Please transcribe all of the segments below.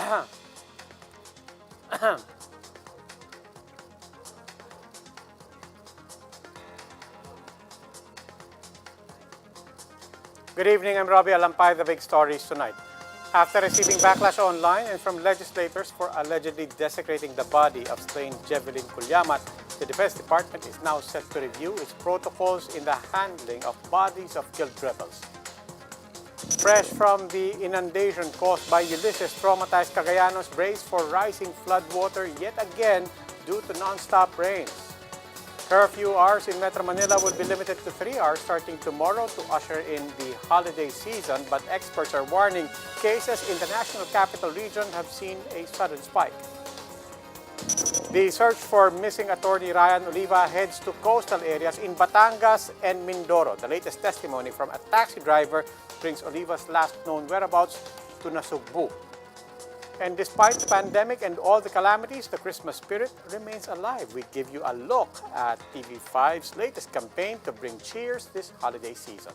Good evening, I'm Robbie Alampay, the big stories tonight. After receiving backlash online and from legislators for allegedly desecrating the body of slain Jevilyn Culyamat, the Defense Department is now set to review its protocols in the handling of bodies of killed rebels. Fresh from the inundation caused by Ulysses, traumatized Cagayanos brace for rising floodwater yet again due to non-stop rains. Curfew hours in Metro Manila will be limited to 3 hours starting tomorrow to usher in the holiday season, but experts are warning cases in the National Capital Region have seen a sudden spike. The search for missing attorney Ryan Oliva heads to coastal areas in Batangas and Mindoro. The latest testimony from a taxi driver brings Oliva's last known whereabouts to Nasugbu. And despite the pandemic and all the calamities, the Christmas spirit remains alive. We give you a look at TV5's latest campaign to bring cheers this holiday season.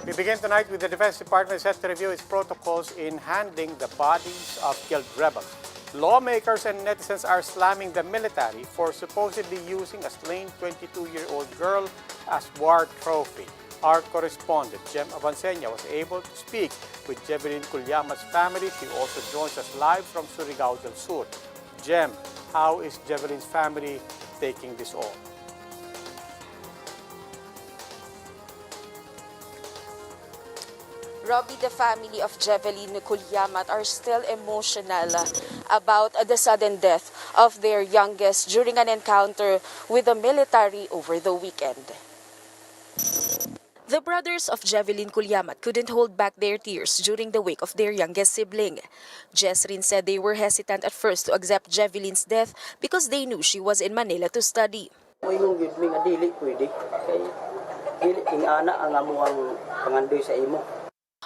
We begin tonight with the Defense Department set to review its protocols in handling the bodies of killed rebels. Lawmakers and netizens are slamming the military for supposedly using a slain 22-year-old girl as war trophy. Our correspondent, Jem Avancenia, was able to speak with Jevilyn Culyamat's family. She also joins us live from Surigao del Sur. Jem, how is Jevilyn's family taking this all? Robbie, the family of Jevilyn Culyamat are still emotional about the sudden death of their youngest during an encounter with the military over the weekend. The brothers of Jevilyn Culyamat couldn't hold back their tears during the wake of their youngest sibling. Jesrin said they were hesitant at first to accept Jevilyn's death because they knew she was in Manila to study.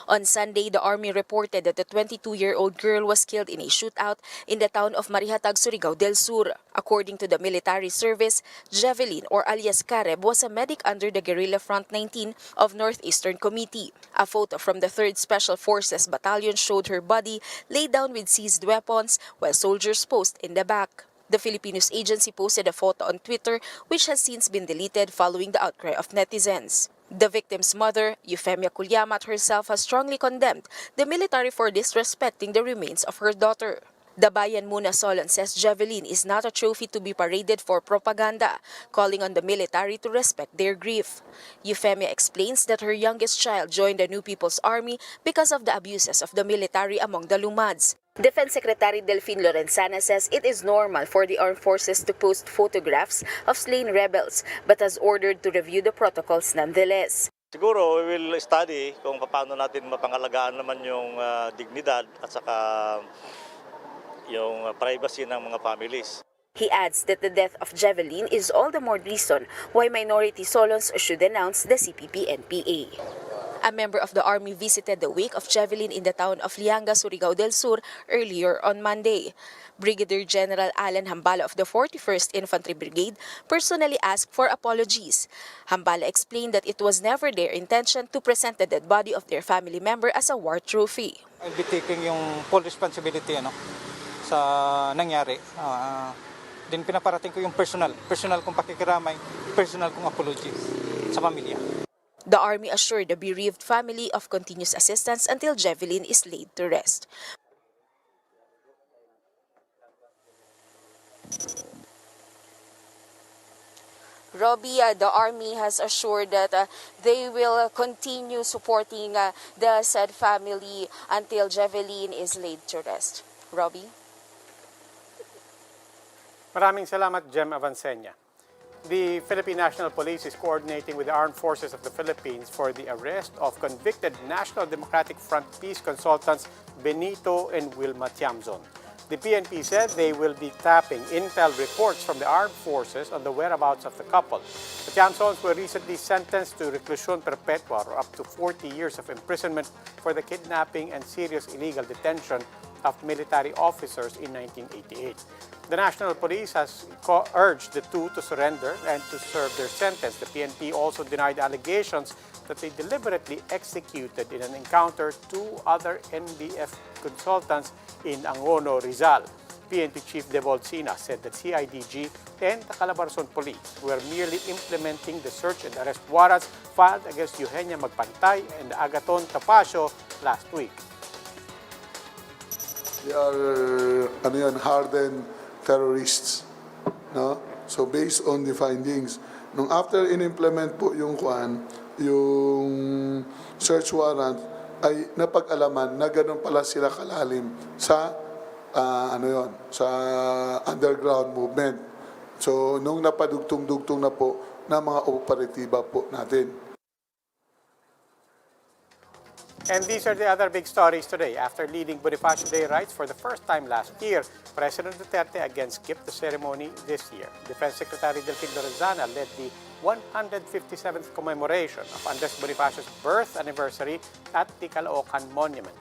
On Sunday, the Army reported that the 22-year-old girl was killed in a shootout in the town of Marihatag, Surigao del Sur. According to the military service, Jevilyn, or alias Kareb, was a medic under the Guerrilla Front 19 of Northeastern Committee. A photo from the 3rd Special Forces Battalion showed her body laid down with seized weapons while soldiers posed in the back. The Filipino News Agency posted a photo on Twitter, which has since been deleted following the outcry of netizens. The victim's mother, Euphemia Culyamat, herself has strongly condemned the military for disrespecting the remains of her daughter. The Bayan Muna Solon says Jevilyn is not a trophy to be paraded for propaganda, calling on the military to respect their grief. Euphemia explains that her youngest child joined the New People's Army because of the abuses of the military among the Lumads. Defense Secretary Delfin Lorenzana says it is normal for the armed forces to post photographs of slain rebels, but has ordered to review the protocols nonetheless. Siguro we will study kung paano natin mapangalagaan naman yung dignidad at saka yung privacy ng mga families. He adds that the death of Jevilyn is all the more reason why minority Solons should denounce the CPP-NPA. A member of the Army visited the wake of Jevilyn in the town of Lianga, Surigao del Sur earlier on Monday. Brigadier General Alan Hambala of the 41st Infantry Brigade personally asked for apologies. Hambala explained that it was never their intention to present the dead body of their family member as a war trophy. I'll be taking yung full responsibility sa nangyari. Din pinaparating ko yung personal kong pakikiramay, personal kong apologies sa pamilya. The Army assured the bereaved family of continuous assistance until Jevilyn is laid to rest. Robbie, the Army has assured that they will continue supporting the said family until Jevilyn is laid to rest. Robbie? Maraming salamat, Jem Avancenia. The Philippine National Police is coordinating with the Armed Forces of the Philippines for the arrest of convicted National Democratic Front peace consultants Benito and Wilma Tiamzon. The PNP said they will be tapping intel reports from the armed forces on the whereabouts of the couple. The Tiamzons were recently sentenced to reclusion perpetua, or up to 40 years of imprisonment, for the kidnapping and serious illegal detention of military officers in 1988. The National Police has urged the two to surrender and to serve their sentence. The PNP also denied allegations that they deliberately executed in an encounter two other NDF consultants in Angono, Rizal. PNP Chief Devol Sina said that CIDG and the Calabarzon Police were merely implementing the search and arrest warrants filed against Eugenia Magpantay and Agaton Tapacio last week. They are hardened terrorists, no? So based on the findings, nung after in-implement po yung search warrant, ay napag-alaman na ganun pala sila kalalim sa sa underground movement. So nung napadugtong-dugtong na po na mga operatiba po natin. And these are the other big stories today. After leading Bonifacio Day rites for the first time last year, President Duterte again skipped the ceremony this year. Defense Secretary Delfin Lorenzana led the 157th commemoration of Andres Bonifacio's birth anniversary at the Caloocan Monument.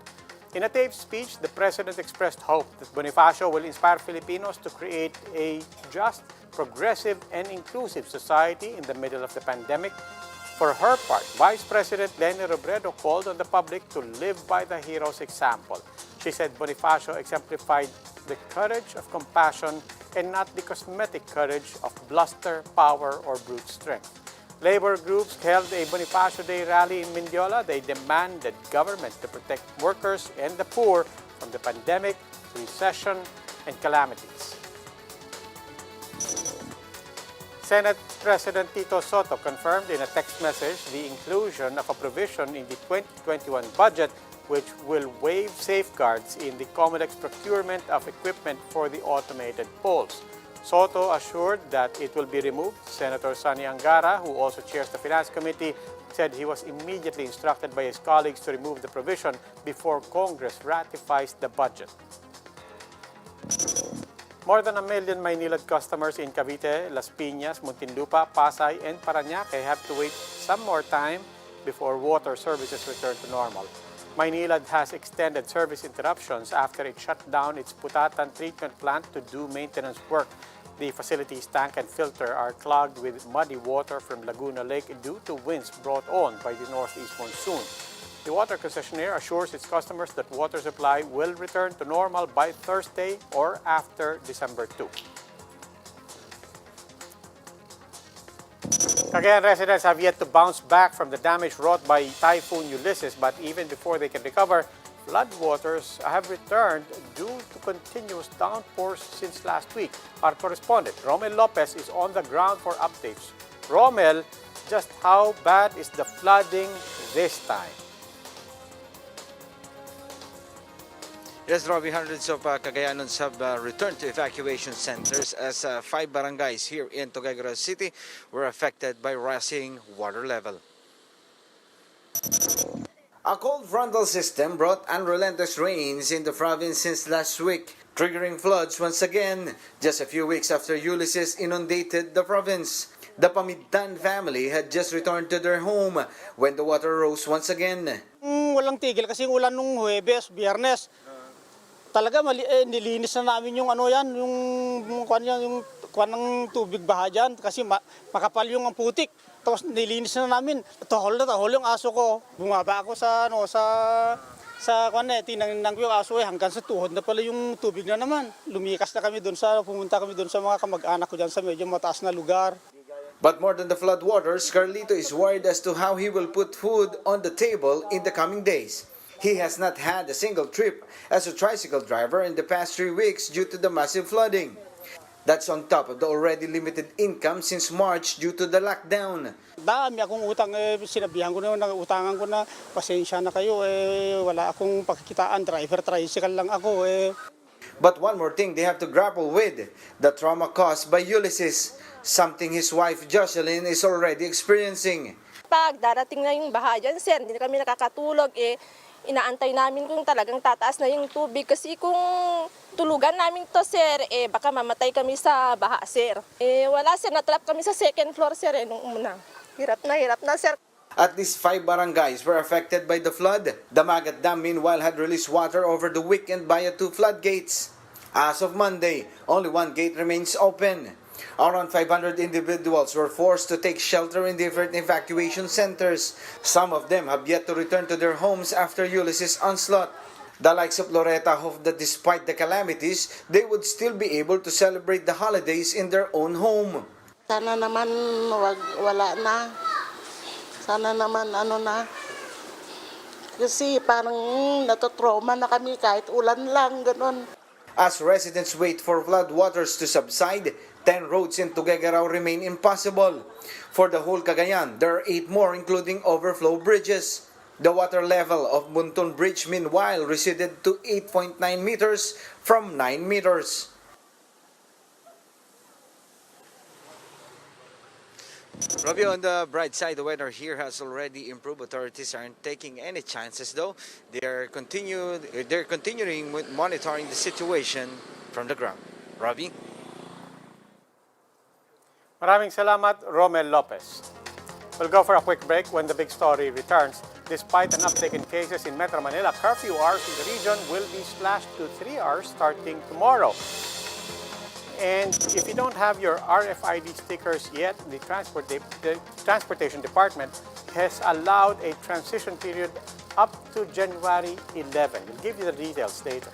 In a taped speech, the President expressed hope that Bonifacio will inspire Filipinos to create a just, progressive, and inclusive society in the middle of the pandemic. For her part, Vice President Leni Robredo called on the public to live by the hero's example. She said Bonifacio exemplified the courage of compassion and not the cosmetic courage of bluster, power, or brute strength. Labor groups held a Bonifacio Day rally in Mindoro. They demanded government to protect workers and the poor from the pandemic, recession, and calamities. Senate President Tito Soto confirmed in a text message the inclusion of a provision in the 2021 budget which will waive safeguards in the COMELEC's procurement of equipment for the automated polls. Soto assured that it will be removed. Senator Sonny Angara, who also chairs the Finance Committee, said he was immediately instructed by his colleagues to remove the provision before Congress ratifies the budget. More than 1 million Maynilad customers in Cavite, Las Piñas, Muntinlupa, Pasay, and Parañaque have to wait some more time before water services return to normal. Maynilad has extended service interruptions after it shut down its Putatan treatment plant to do maintenance work. The facility's tank and filter are clogged with muddy water from Laguna Lake due to winds brought on by the northeast monsoon. The water concessionaire assures its customers that water supply will return to normal by Thursday or after December 2. Cagayan residents have yet to bounce back from the damage wrought by Typhoon Ulysses, but even before they can recover, floodwaters have returned due to continuous downpours since last week. Our correspondent, Romel Lopez, is on the ground for updates. Romel, just how bad is the flooding this time? Yes, Robbie, hundreds of Cagayanons have returned to evacuation centers as 5 barangays here in Tuguegarao City were affected by rising water level. A cold frontal system brought unrelenting rains in the province since last week, triggering floods once again, just a few weeks after Ulysses inundated the province. The Pamidtan family had just returned to their home when the water rose once again. Walang tigil kasi ulan nung Huwebes, Biyernes. Talaga nilinis na namin yung yung kwan ng tubig baha dyan kasi makapal yung putik. Tapos nilinis na namin. Tahol yung aso ko. Bumaba ako sa kwan tinangnan ko yung aso hanggang sa tuhod na pala yung tubig na naman. Lumikas na kami pumunta kami doon sa mga kamag-anak ko dyan sa medyo mataas na lugar. But more than the flood waters, Carlito is worried as to how he will put food on the table in the coming days. He has not had a single trip as a tricycle driver in the past 3 weeks due to the massive flooding. That's on top of the already limited income since March due to the lockdown. Dami akong utang, sinabihan ko na, utangan ko na, pasensya na kayo, wala akong pakikitaan, driver, tricycle lang ako. But one more thing they have to grapple with, the trauma caused by Ulysses, something his wife Jocelyn is already experiencing. Pag darating na yung baha dyan, sir, hindi na kami nakakatulog, inaantay namin kung talagang tataas na yung tubig. Kasi kung tulugan namin to, sir, baka mamatay kami sa baha, sir. Wala, sir, natrap kami sa second floor, sir, nung una. Hirap na, sir. At least 5 barangays were affected by the flood. The Magat Dam, meanwhile, had released water over the weekend via 2 floodgates. As of Monday, only 1 gate remains open. Around 500 individuals were forced to take shelter in different evacuation centers. Some of them have yet to return to their homes after Ulysses' onslaught. The likes of Loretta hope that despite the calamities, they would still be able to celebrate the holidays in their own home. Sana naman wala na. Sana naman na. Kasi parang natotrauma na kami kahit ulan lang, ganun. As residents wait for flood waters to subside, 10 roads in Tuguegarao remain impossible. For the whole Cagayan, there are 8 more including overflow bridges. The water level of Bunton Bridge meanwhile receded to 8.9 meters from 9 meters. Robbie, on the bright side, the weather here has already improved. Authorities aren't taking any chances though. They're continuing monitoring the situation from the ground. Robbie? Maraming salamat, Romel Lopez. We'll go for a quick break. When the big story returns. Despite an uptick in cases in Metro Manila, curfew hours in the region will be slashed to 3 hours starting tomorrow. And if you don't have your RFID stickers yet, the Transportation Department has allowed a transition period up to January 11. We'll give you the details later.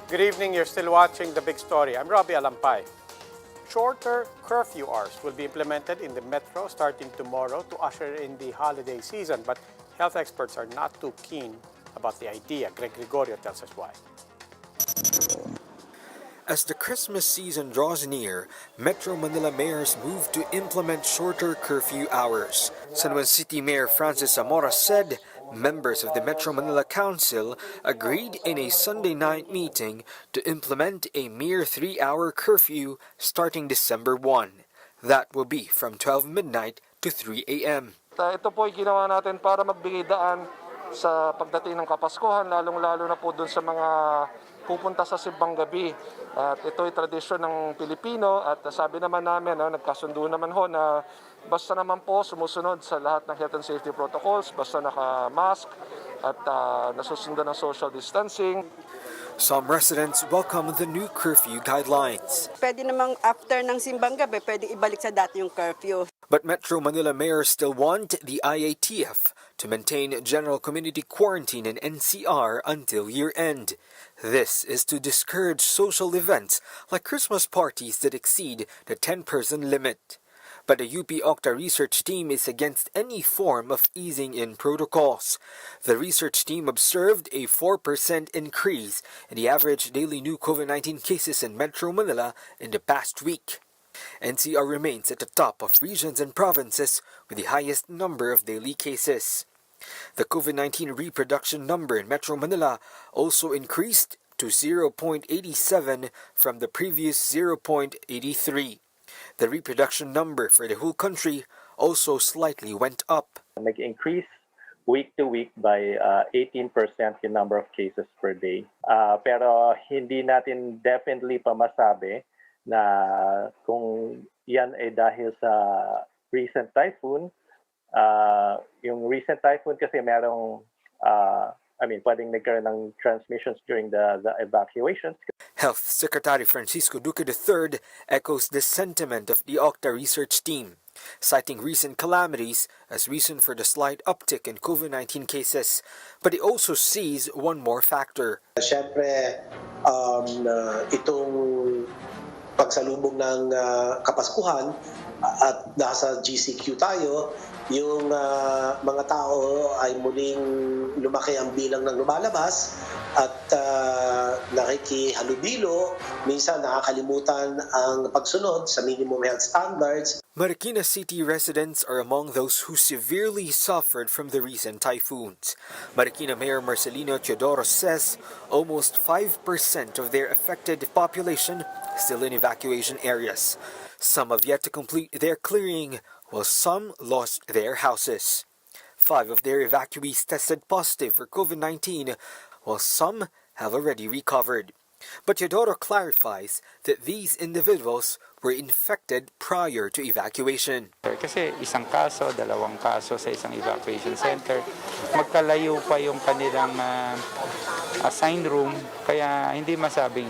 Good evening, you're still watching The Big Story. I'm Robbie Alampay. Shorter curfew hours will be implemented in the metro starting tomorrow to usher in the holiday season, but health experts are not too keen about the idea. Greg Gregorio tells us why. As the Christmas season draws near, Metro Manila mayors move to implement shorter curfew hours. San Juan City Mayor Francis Zamora said members of the Metro Manila Council agreed in a Sunday night meeting to implement a mere 3-hour curfew starting December 1. That will be from 12 midnight to 3 a.m. Ito po ay ginawa natin para magbigay daan sa pagdating ng Kapaskuhan, lalong-lalo na po dun sa mga pupunta sa simbang gabi. At ito ay tradisyon ng Pilipino at sabi naman namin, nagkasundo naman ho na basta naman po sumusunod sa lahat ng health and safety protocols, basta naka-mask at nasusundan ng social distancing. Some residents welcome the new curfew guidelines. Pwede namang after ng simbang gabi, pwede ibalik sa dati yung curfew. But Metro Manila mayors still want the IATF to maintain general community quarantine in NCR until year-end. This is to discourage social events like Christmas parties that exceed the 10-person limit. But the UP Octa research team is against any form of easing in protocols. The research team observed a 4% increase in the average daily new COVID-19 cases in Metro Manila in the past week. NCR remains at the top of regions and provinces with the highest number of daily cases. The COVID-19 reproduction number in Metro Manila also increased to 0.87 from the previous 0.83. The reproduction number for the whole country also slightly went up. Nag-increase week to week by 18% yung number of cases per day. Pero hindi natin definitely pa masabi na kung yan ay dahil sa recent typhoon. Yung recent typhoon kasi merong pwedeng nagkaroon ng transmissions during the evacuations. Health Secretary Francisco Duque III echoes the sentiment of the Octa research team, citing recent calamities as reason for the slight uptick in COVID-19 cases. But he also sees one more factor. Siyempre, itong pagsalubong ng Kapaskuhan at nasa GCQ tayo, yung mga tao ay muling lumaki ang bilang ng lumalabas at nakikihalubilo, minsan nakakalimutan ang pagsunod sa minimum health standards. Marikina City residents are among those who severely suffered from the recent typhoons. Marikina Mayor Marcelino Teodoro says almost 5% of their affected population is still in evacuation areas. Some have yet to complete their clearing, while some lost their houses. 5 of their evacuees tested positive for COVID-19, while some have already recovered. But Teodoro clarifies that these individuals were infected prior to evacuation. Kasi isang kaso, dalawang kaso sa isang evacuation center, magkalayo pa yung kanilang assigned room, kaya hindi masabing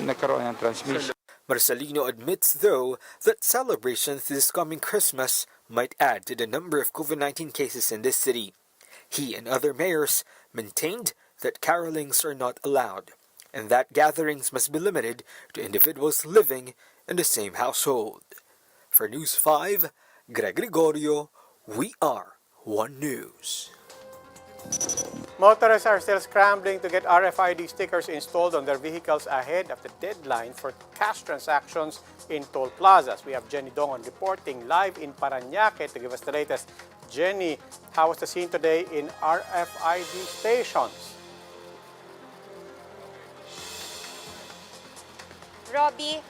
nagkaroon ng transmission. Marcelino admits, though, that celebrations this coming Christmas might add to the number of COVID-19 cases in this city. He and other mayors maintained that carolings are not allowed, and that gatherings must be limited to individuals living in the same household. For News 5, Greg Gregorio, we are One News. Motorists are still scrambling to get RFID stickers installed on their vehicles ahead of the deadline for cash transactions in toll plazas. We have Jenny Dongon reporting live in Parañaque to give us the latest. Jenny, how was the scene today in RFID stations? Robbie,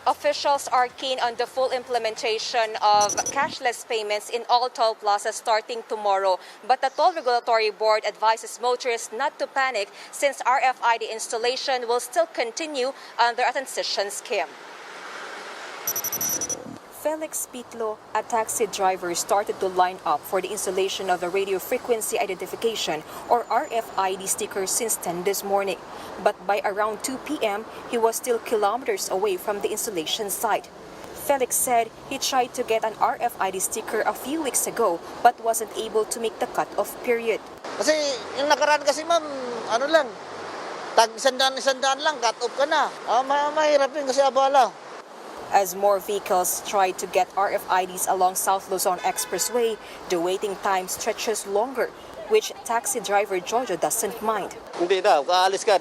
officials are keen on the full implementation of cashless payments in all toll plazas starting tomorrow. But the Toll Regulatory Board advises motorists not to panic since RFID installation will still continue under a transition scheme. Felix Pitlo, a taxi driver, started to line up for the installation of the radio frequency identification or RFID sticker since 10 this morning. But by around 2 p.m., he was still kilometers away from the installation site. Felix said he tried to get an RFID sticker a few weeks ago but wasn't able to make the cut-off period. Kasi yung nakaraan kasi ma'am, ano lang, tag isandaan lang, cut-off ka na. Mahirap yun kasi abala. As more vehicles try to get RFIDs along South Luzon Expressway, the waiting time stretches longer, which taxi driver Jojo doesn't mind. Hindi daw, kaalis ka,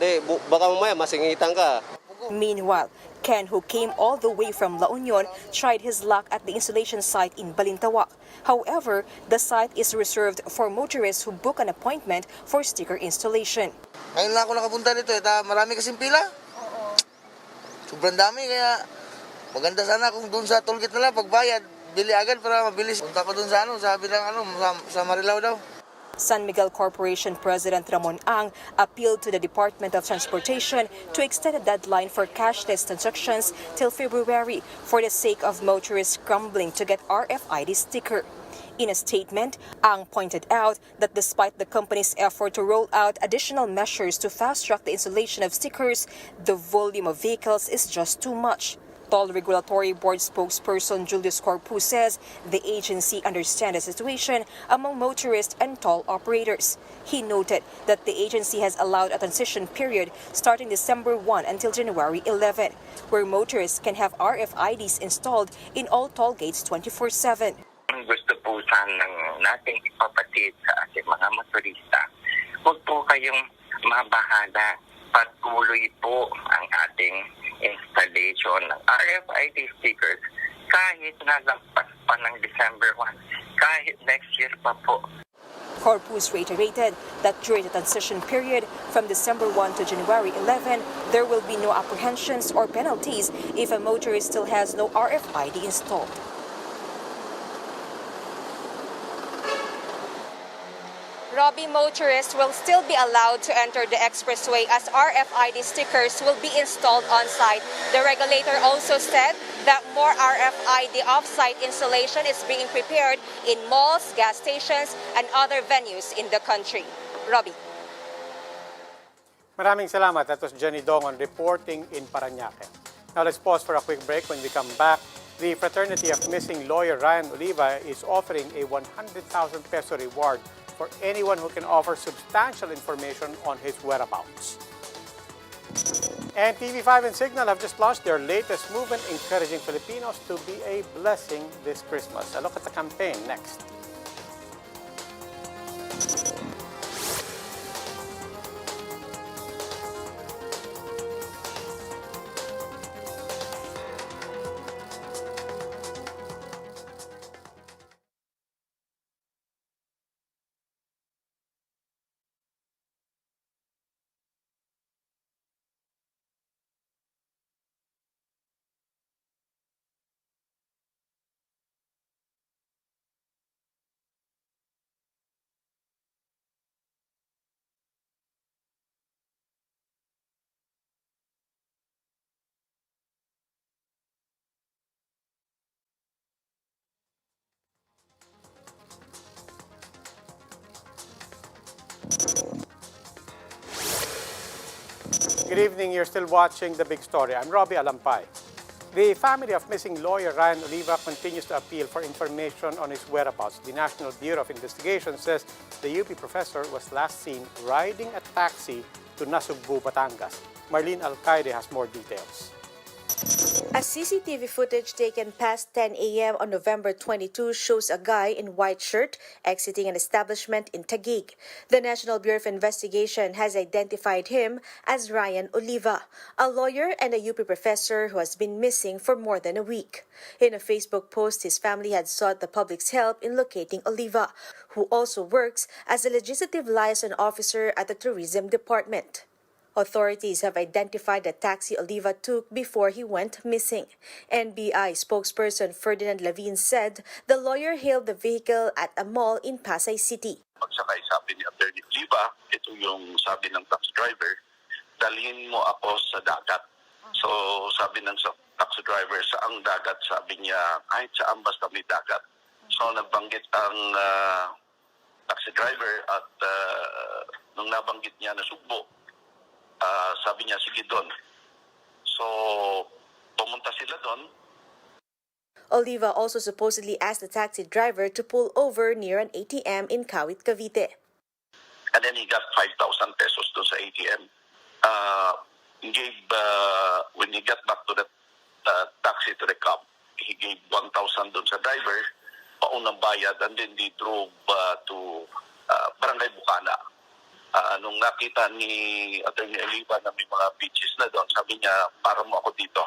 baka mamaya masingitan ka. Meanwhile, Ken, who came all the way from La Union, tried his luck at the installation site in Balintawak. However, the site is reserved for motorists who book an appointment for sticker installation. Ngayon lang ako nakapunta dito, marami kasing pila. Sobrang dami, kaya maganda sana kung doon sa tollgate na lang, pagbayad, bili agad para mabilis. Punta ko doon sa sabi lang sa Marilao daw. San Miguel Corporation President Ramon Ang appealed to the Department of Transportation to extend the deadline for cashless transactions till February for the sake of motorists scrambling to get RFID sticker. In a statement, Ang pointed out that despite the company's effort to roll out additional measures to fast-track the installation of stickers, the volume of vehicles is just too much. Toll Regulatory Board spokesperson Julius Corpus says the agency understands the situation among motorists and toll operators. He noted that the agency has allowed a transition period starting December 1 until January 11, where motorists can have RFIDs installed in all toll gates 24/7. Gusto po sanang nating ipapatid sa ating mga motorista, huwag po kayong mabahala. Patuloy po ang ating installation ng RFID stickers kahit nalagpas pa ng December 1, kahit next year pa po. Corpus reiterated that during the transition period from December 1 to January 11, there will be no apprehensions or penalties if a motorist still has no RFID installed. Robbie, motorists will still be allowed to enter the expressway as RFID stickers will be installed on-site. The regulator also said that more RFID off-site installation is being prepared in malls, gas stations, and other venues in the country. Robbie. Maraming salamat. That was Jenny Dongon reporting in Parañaque. Now let's pause for a quick break. When we come back, the fraternity of missing lawyer Ryan Oliva is offering a 100,000 peso reward for anyone who can offer substantial information on his whereabouts. And TV5 and Signal have just launched their latest movement encouraging Filipinos to be a blessing this Christmas. A look at the campaign next. Good evening. You're still watching The Big Story. I'm Robbie Alampay. The family of missing lawyer Ryan Oliva continues to appeal for information on his whereabouts. The National Bureau of Investigation says the UP professor was last seen riding a taxi to Nasugbu, Batangas. Marlene Alcaide has more details. A CCTV footage taken past 10 a.m. on November 22 shows a guy in white shirt exiting an establishment in Taguig. The National Bureau of Investigation has identified him as Ryan Oliva, a lawyer and a UP professor who has been missing for more than a week. In a Facebook post, his family had sought the public's help in locating Oliva, who also works as a legislative liaison officer at the Tourism Department. Authorities have identified the taxi Oliva took before he went missing. NBI spokesperson Ferdinand Lavin said the lawyer hailed the vehicle at a mall in Pasay City. Pagsakay sabi ni Attorney Oliva, ito yung sabi ng taxi driver, dalhin mo ako sa dagat. So sabi ng taxi driver, saang dagat? Sabi niya, kahit saan basta may dagat. So nagbanggit ang taxi driver at nung nabanggit niya na Sugbo, sabi niya, sige doon. So, pumunta sila doon. Oliva also supposedly asked the taxi driver to pull over near an ATM in Kawit, Cavite. And then he got 5,000 pesos doon sa ATM. When he got back to the taxi to the cab, he gave 1,000 doon sa driver, paunang bayad, and then they drove to Barangay Bukana. Nung nakita ni Atty. Oliva na may mga beaches na doon, sabi niya, para mo ako dito.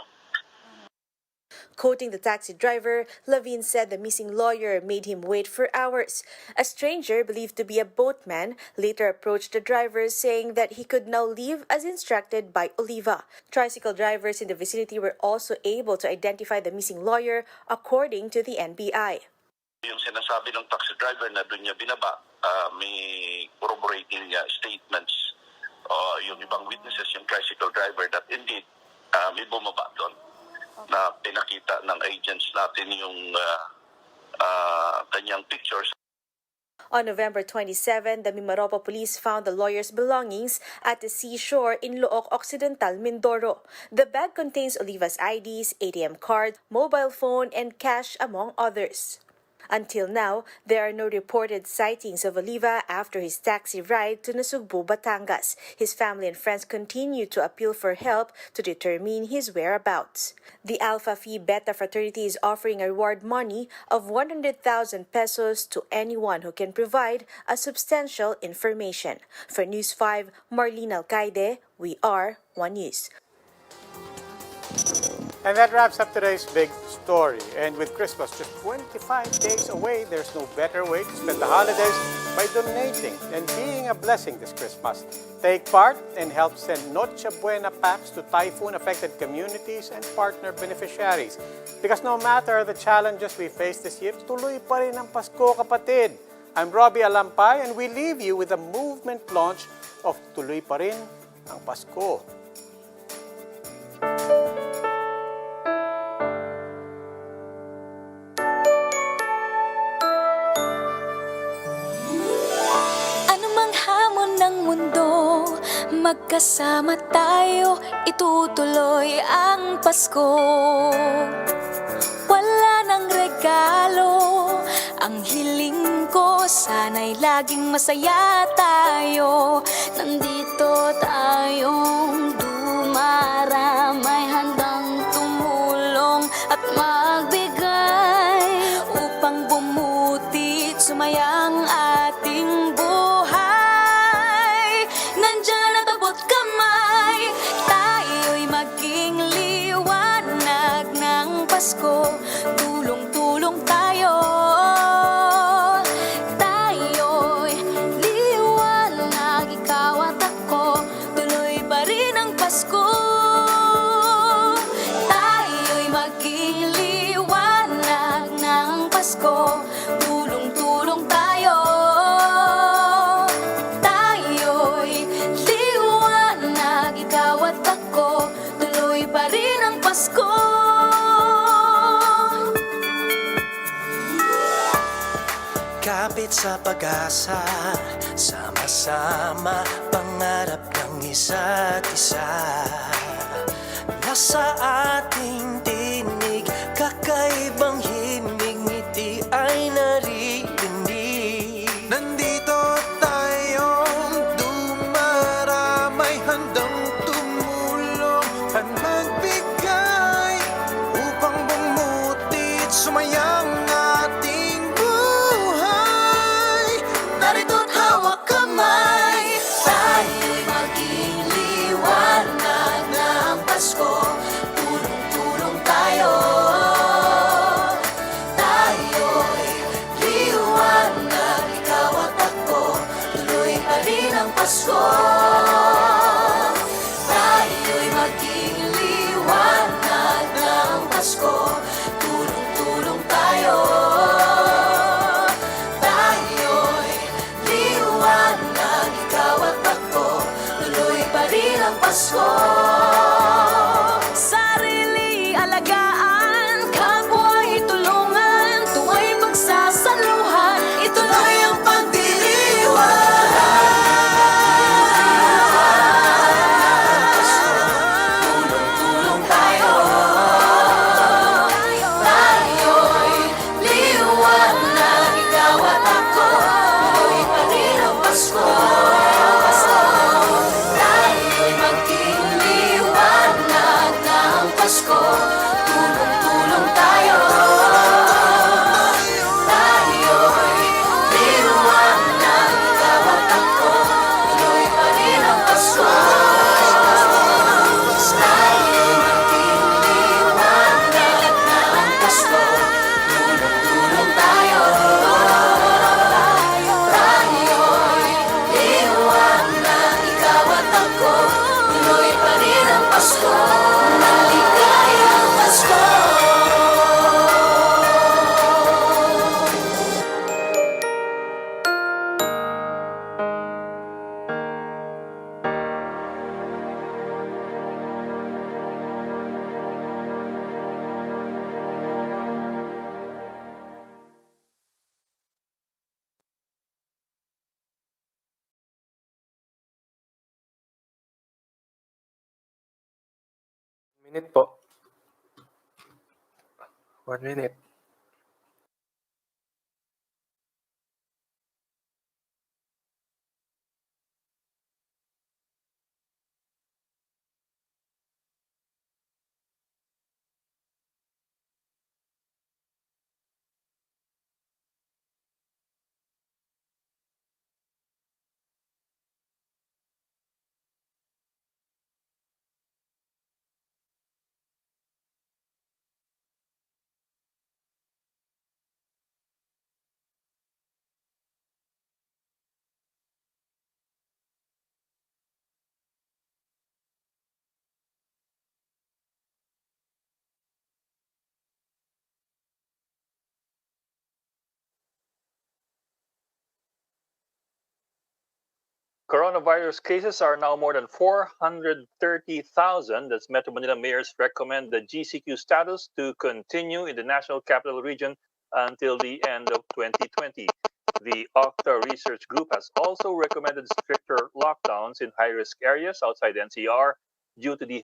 Quoting the taxi driver, Lavin said the missing lawyer made him wait for hours. A stranger believed to be a boatman later approached the driver saying that he could now leave as instructed by Oliva. Tricycle drivers in the vicinity were also able to identify the missing lawyer according to the NBI. Yung sinasabi ng taxi driver na doon niya binaba, may corroborating statements, yung ibang witnesses, yung tricycle driver, that indeed may bumaba doon na pinakita ng agents natin yung kanyang pictures. On November 27, the Mimaropa police found the lawyer's belongings at the seashore in Looc Occidental, Mindoro. The bag contains Oliva's IDs, ATM card, mobile phone, and cash, among others. Until now, there are no reported sightings of Oliva after his taxi ride to Nasugbu, Batangas. His family and friends continue to appeal for help to determine his whereabouts. The Alpha Phi Beta fraternity is offering a reward money of 100,000 pesos to anyone who can provide a substantial information. For News 5, Marlene Alcaide, we are One News. And that wraps up today's big story. And with Christmas just 25 days away, there's no better way to spend the holidays by donating and being a blessing this Christmas. Take part and help send Noche Buena packs to typhoon-affected communities and partner beneficiaries. Because no matter the challenges we face this year, tuloy pa rin ang Pasko, kapatid. I'm Robbie Alampay, and we leave you with a movement launch of Tuloy pa rin ang Pasko. Magkasama tayo, itutuloy ang Pasko. Wala nang regalo, ang hiling ko, sana'y laging masaya tayo. Nandito tayong dumaramay, handang tumulong at magbigay upang bumuti at sumayang ating buhay. Nandiyan at abot kamay, tayo'y maging liwanag ng Pasko. Tulong-tulong tayo, tayo'y liwanag, ikaw at ako, tuloy pa rin ang Pasko. Tayo'y maging liwanag ng Pasko. Tulong-tulong tayo, tayo'y liwanag, ikaw at ako, tuloy pa rin ang Pasko. Kapit sa pag-asa, sama-sama, pangarap ng isa't isa. Nasa ating tinig, kakaibang himig, ngiti ay naririnig. Nandito tayong dumaramay, handang tumulong at magbigay upang bumuti at sumayang ating buhay. Narito't hawak kamay, tayo'y maging liwanag ng Pasko. Tulong-tulong tayo, tayo'y liwanag, ikaw at ako, tuloy pa rin ang Pasko. Tayo'y maging liwanag ng Pasko. Tulong-tulong tayo, tayo'y liwanag, ikaw at ako, tuloy pa rin ang Pasko. Sarili alagaan, kapwa'y tulungan, tuwa'y pagsasaluhan, ituloy ang pagdiriwang. Tulong-tulong tayo, tayo'y liwanag, ikaw at ako, tuloy pa rin ang Pasko. Tayo'y maging liwanag Minute po. 1 minute. Coronavirus cases are now more than 430,000 as Metro Manila mayors recommend the GCQ status to continue in the National Capital Region until the end of 2020. The Octa Research Group has also recommended stricter lockdowns in high-risk areas outside NCR due to the